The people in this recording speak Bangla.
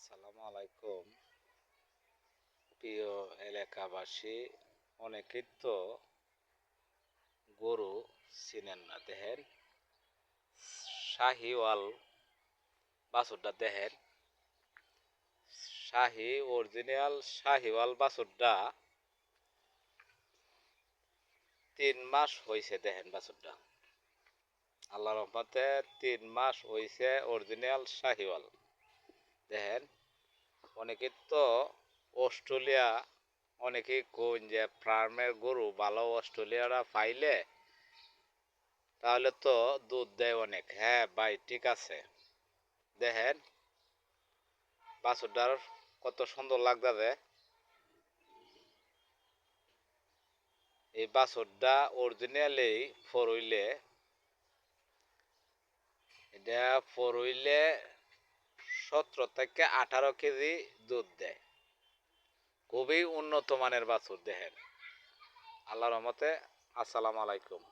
আসসালামু আলাইকুম প্রিয় এলাকাবাসী। অনেকেই তো গরু চিনেন না। দেখেন শাহিওয়াল বাছুরটা, দেখেন অরিজিনাল শাহিওয়াল বাছুরটা 3 মাস হয়েছে। দেখেন বাছুরটা, আল্লাহর রহমতে 3 মাস হয়েছে। অরিজিনাল শাহিওয়াল। দেখেন অনেকেই তো অস্ট্রেলিয়া, অনেকেই কোন যে ফার্মের গরু ভালো, অস্ট্রেলিয়ারা পাইলে তাহলে তো দুধ দেয় অনেক। হ্যাঁ ভাই, ঠিক আছে। দেখেন বাছুরটার কত সুন্দর লাগতাছে। এই বাছুরটা অরিজিনালি ফরইলে, এটা ফরইলে 17 থেকে 18 কেজি দুধ দেয়। খুবই উন্নত মানের বাছুর। দেখেন আল্লাহর রহমতে। আসসালামু আলাইকুম।